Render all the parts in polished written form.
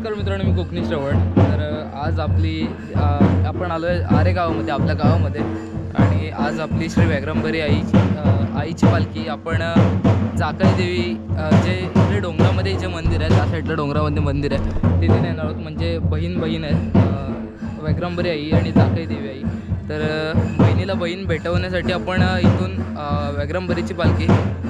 नमस्कार मित्रांनो, मी कोकणी श्रवण. तर आज आपण आलो आहे आरे गावामध्ये, आपल्या गावामध्ये. आणि आज आपली श्री व्याघ्रंबरी आईची पालखी आपण जाकई देवी जे इकडे डोंगरामध्ये जे मंदिर आहे, त्या साईडला डोंगरामध्ये मंदिर आहे, तिथे नेणार आहोत. म्हणजे बहीण आहे व्याघ्रंबरी आई आणि जाकई देवी आई. तर बहिणीला बहीण भेटवण्यासाठी आपण इथून व्याघ्रंबरीची पालखी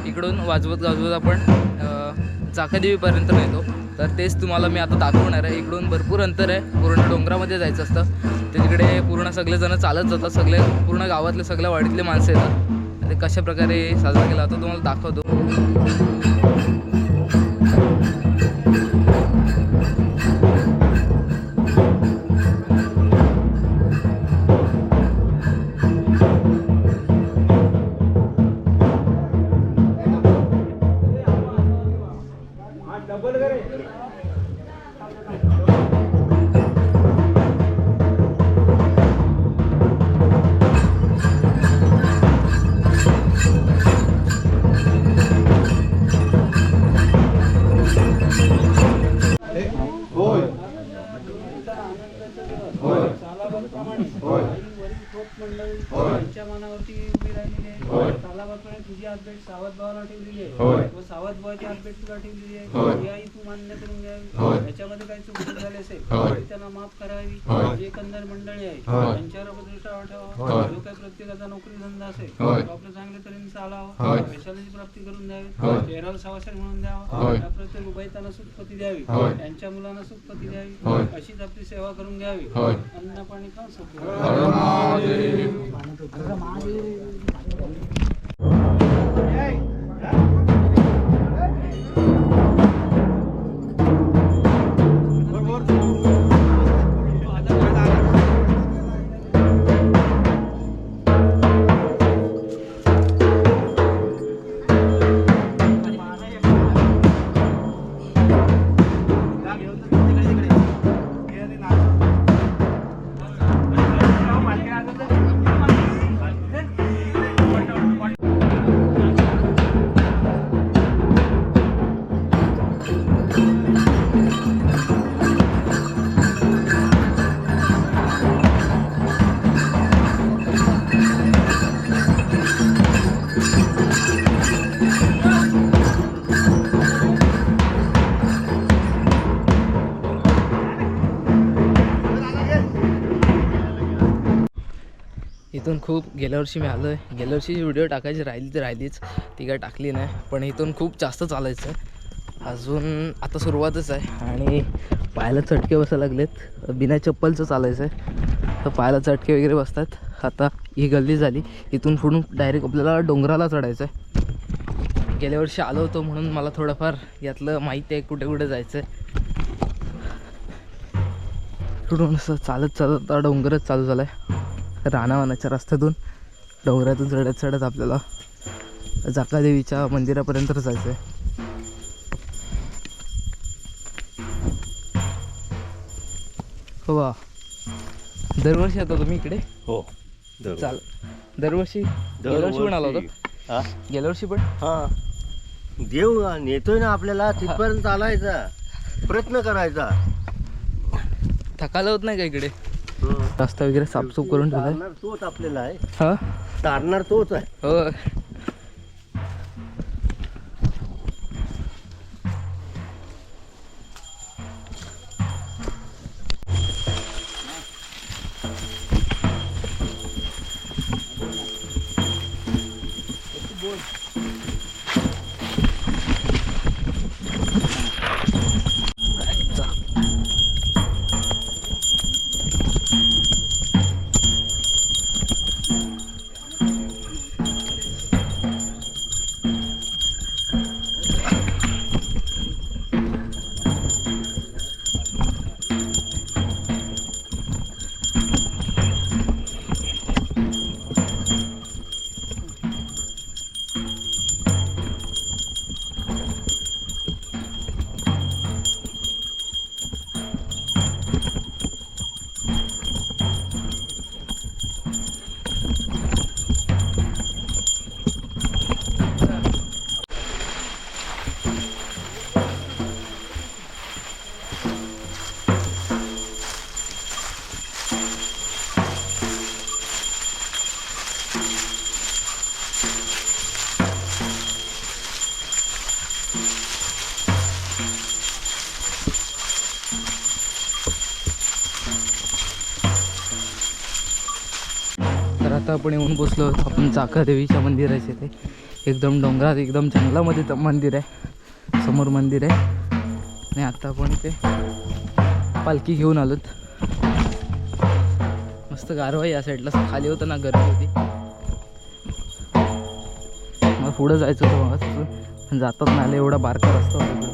इकडून वाजवत आपण जाकई देवीपर्यंत नेतो. तर तेच तुम्हाला मी आता दाखवणार आहे. इकडून भरपूर अंतर आहे, पूर्ण डोंगरामध्ये जायचं असतं. ते तिकडे पूर्ण सगळेजण चालत जातात, पूर्ण गावातले सगळ्या वाडीतले माणसं येतात. ते कशा प्रकारे साजरा केला जातो तुम्हाला दाखवतो. त्यांच्या मनावरती उभी राहिलेली आहे. तालाबाकडे तुझी हात भेट सावध भावाला ठेवलेली आहे व सावध भावाची हात भेट तुला ठेवलेली आहे. ही आई तू मान्य करून घ्यावी. याच्यामध्ये काही चूक झाली असेल तर त्यांना माफ करावी. जे कंदर मंडळी आहे त्यांच्यावर दृष्टा ठेवा. जो काही प्रत्येकाचा नोकरी धंदा असेल तो आपल्या चांगल्या तऱ्हेने चालावा. पैशाची प्राप्ती करून द्यावी. तेराला सवासर म्हणून द्यावा. या प्रत्येक उभयतांना सुखपती द्यावी. त्यांच्या मुलांना सुखपती द्यावी. अशीच आपली सेवा करून घ्यावी. अन्न पाणी खाऊन सुख. इथून खूप गेल्या वर्षी मी आलो आहे. गेल्या वर्षी व्हिडिओ टाकायची राहिलीच ती काय टाकली नाही. पण इथून खूप जास्त चालायचं आहे. अजून आता सुरुवातच आहे आणि पायाला चटके बसायला लागलेत. बिना चप्पलचं चालायचं आहे तर पायाला चटके वगैरे बसतात. आता ही गल्ली झाली, इथून पुढून डायरेक्ट आपल्याला डोंगराला चढायचं आहे. गेल्या वर्षी आलो होतो म्हणून मला थोडंफार यातलं माहिती आहे कुठे कुठे जायचं आहे. पुढून असं चालत डोंगरच चालू झाला आहे. रानावानाच्या रस्त्यातून डोंगरातून चढत आपल्याला जाकई देवीच्या मंदिरापर्यंत जायचं आहे. हो वा, दरवर्षी येतो तुम्ही इकडे? हो चाल दरवर्षी पण आला होता? गेल्या वर्षी पण? हा, देव नेतोय ना आपल्याला, तिथपर्यंत चालायचा प्रयत्न करायचा. थकायला होत नाही का इकडे? रस्ता वगैरे साफसूफ करून ठेवलाय. तोच आपल्याला आहे, हा तारणार तोच आहे. हो. आता आपण येऊन बसलो आपण चाका देवीच्या मंदिराचे ते एकदम डोंगरात एकदम जंगलामध्ये मंदिर आहे, समोर मंदिर आहे. आणि आता आपण इथे पालखी घेऊन आलोत. मस्त गारवा या साईडला, खाली होतं ना गर्दी होती. मग पुढं जायचं होतं मग पण जातात नाही आलं, एवढा बारका रस्ता होता इकडं.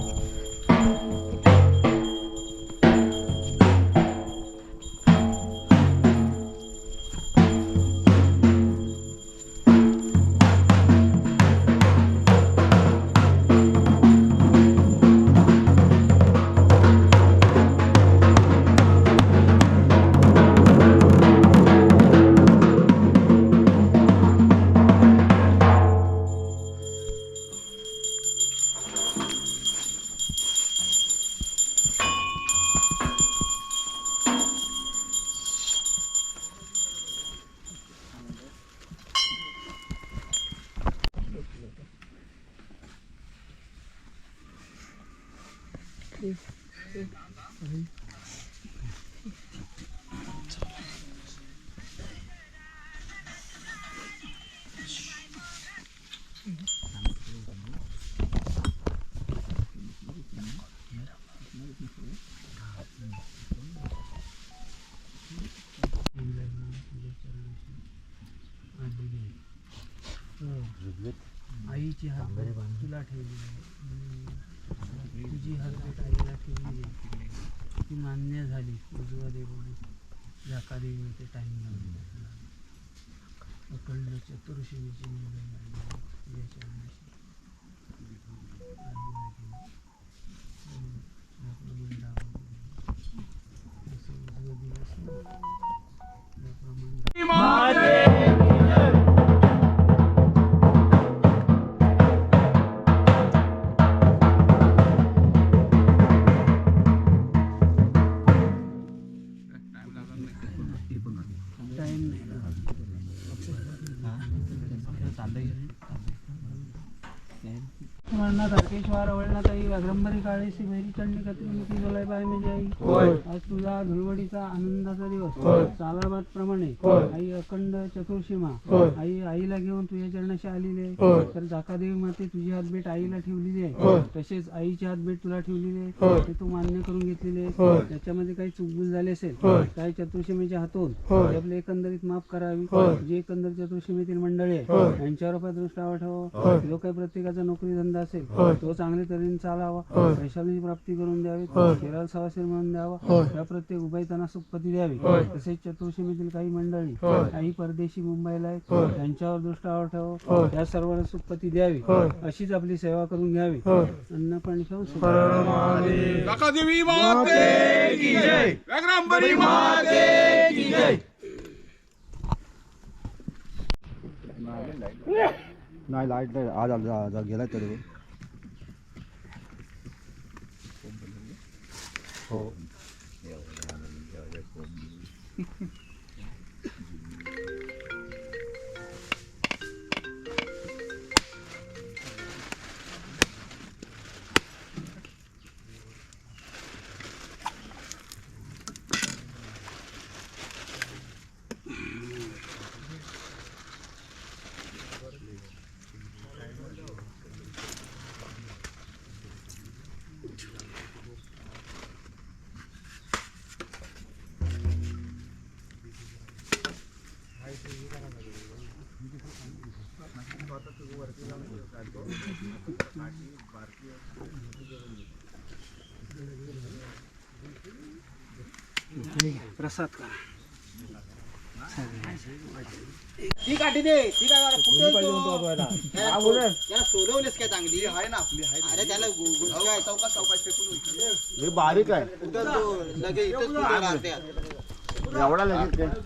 आईची हात तुला ठेवली आहे, तुझी हात आईला ठेवली आहे, ती मान्य झाली. उजवा देवी झाका देवी ते टाईम लागला. अखंड चतुर्शिवीची तारकेश्वर वळणाताई व्याघ्रंबरी काळेसी भैरी चंडी कत्रिमुखी बोलाय बाय म्हणजे आई. आज तुझा धुळवडीचा आनंदाचा दिवस. सालाबाद प्रमाणे आई अखंड चतुर्शीमा आई आईला घेऊन तुझ्या चरणाशी आलेली आहे. तर जाकादेवी माते तुझी हातभेट आईला ठेवलेली आहे, तसेच आईची हातभेट तुला ठेवलेली आहे. ते तू मान्य करून घेतलेली आहे. त्याच्यामध्ये काही चुकबुल झाली असेल, काही चतुर्शीमेच्या हातून आपले एकंदरीत माफ करावी. जी एकंदर चतुर्शीमेतील मंडळी आहे यांच्यावर दृष्टावा ठेवा. जो काही प्रत्येकाचा नोकरी धंदा असेल तो चांगल्या तऱ्हेने चालावा, पैशाची प्राप्ती करून द्यावी, केरळ सवासीर म्हणून द्यावा, या प्रत्येक उभयतांना सुखपती द्यावी. तसेच चतुर्शीमेतील काही मंडळी काही परदेशी मुंबईला आहेत त्यांच्यावर दृष्टावा ठेवा, या सर्वांना सुखपती द्यावी. अशीच आपली सेवा करून घ्यावी. अन्न पाणी खाऊन नाही लाईट नाही आज गेलाय तरी हो. प्रसाद करा. ती काठी दे, ती काय सोडवलीस काय चांगली आहे ना आपली. अरे त्याला चौकाश फेकून बारीक आहे लगे इथंच एवढा लगेच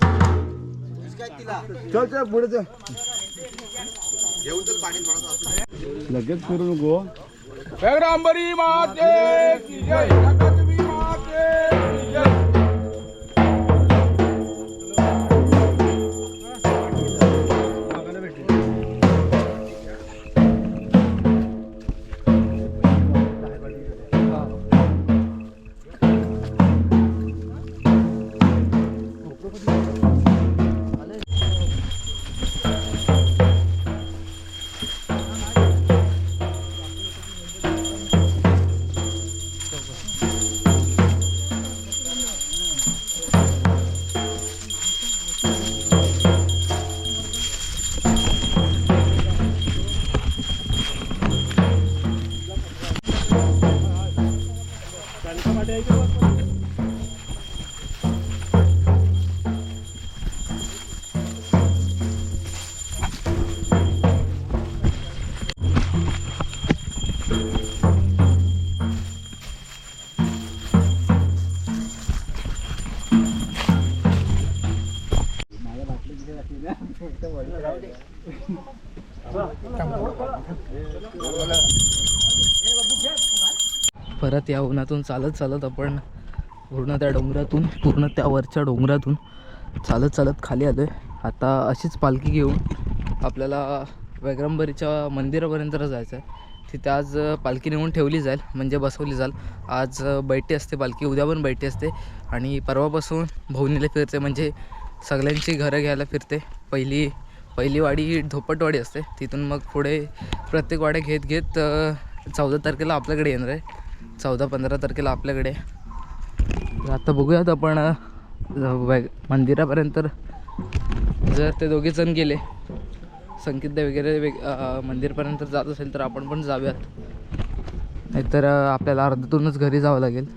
काय तिला चल चल पुढे चल घेऊन चल पाणी थोडं लगेच फिरू नको. व्याघ्रंबरी माते की जय, जगदवी माते की जय. परत या उन्हातून चालत चालत आपण पूर्ण त्या डोंगरातून पूर्ण त्या वरच्या डोंगरातून चालत चालत खाली आलो आहे. आता अशीच पालखी घेऊन आपल्याला वैग्रंबरीच्या मंदिरापर्यंत जायचं आहे. तिथे आज पालखी नेऊन ठेवली जाईल, म्हणजे बसवली जाईल. आज बैठी असते पालखी, उद्या पण बैठी असते आणि परवापासून भवनीला फिरते, म्हणजे सगळ्यांची घरं घ्यायला फिरते. पहिली वाडी ही धोपटवाडी असते, तिथून मग पुढे प्रत्येक वाड्या घेत घेत 14 तारखेला आपल्याकडे येणार आहे. 14-15 तारखेला आपल्याकडे. आता बघूयात आपण मंदिरापर्यंत. जर ते दोघेजण गेले, संकेत वगैरे मंदिरपर्यंत जात असेल तर आपण पण जाऊयात, नाहीतर आपल्याला अर्ध्यातूनच घरी जावं लागेल.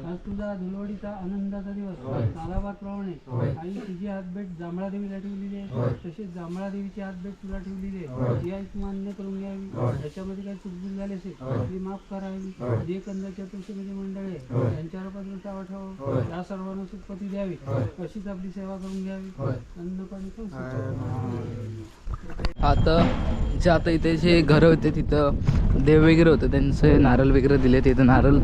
आज तुझा धुलवडीचा आनंदाचा दिवस. तालाबाप्रमाणे आई तुझी हातभेट जांभळा देवीला ठेवलेली आहे, तसेच जांभळा देवीची हातभेट तुला ठेवलेली आहे. ही आई तू मान्य करून घ्यावी. याच्यामध्ये काही चुकबुक झाली असेल ती माफ करावी. जे कंदा चतुर्थीमध्ये मंडळ आहे त्यांच्यावर पत्र ठेवावं, या सर्वांना सुखपती द्यावी, अशीच आपली सेवा करून घ्यावी. अन्न पाणी खाऊ. आता इथे जे घरं होते तिथं देव वगैरे होते, त्यांचे नारळ वगैरे दिले. तिथे नारळ,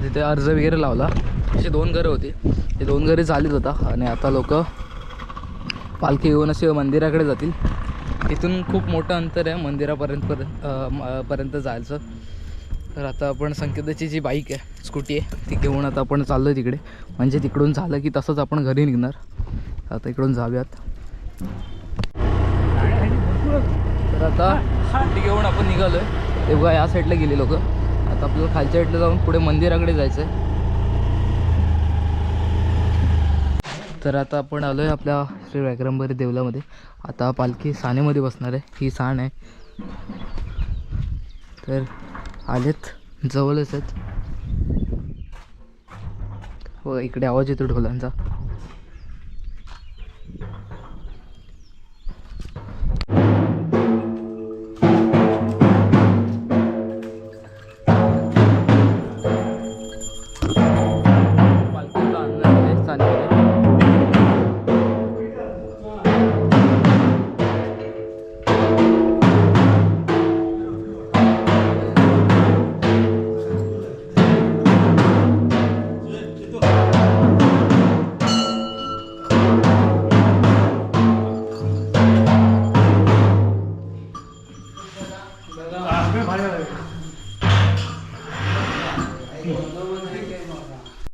तिथे अर्ज वगैरे लावला. असे 2 घरं होती, ते 2 घरे चालीत होता. आणि आता लोक पालखी घेऊन असे मंदिराकडे जातील. इथून खूप मोठं अंतर आहे मंदिरापर्यंत जायचं. तर आता आपण संकेताची जी बाईक आहे, स्कूटी आहे, ती घेऊन आता आपण चाललो आहे तिकडे. म्हणजे तिकडून झालं की तसंच आपण घरी निघणार. आता इकडून जाऊयात. तर आता स्कूटी घेऊन आपण निघालो आहे. ते बघा या साईडला गेले लोक. आता आपल्याला खालच्या साईडला जाऊन पुढे मंदिराकडे जायचं आहे. तर आता आपण आलो आहे आपल्या श्री वैग्रंबरी देवलामध्ये. आता पालखी सानेमध्ये बसणार आहे. ही साण आहे. तर आलेत, जवळच आहेत. हो, इकडे आवाज येतो ढोलांचा. पालखीला आणणार आहे सानेमध्ये.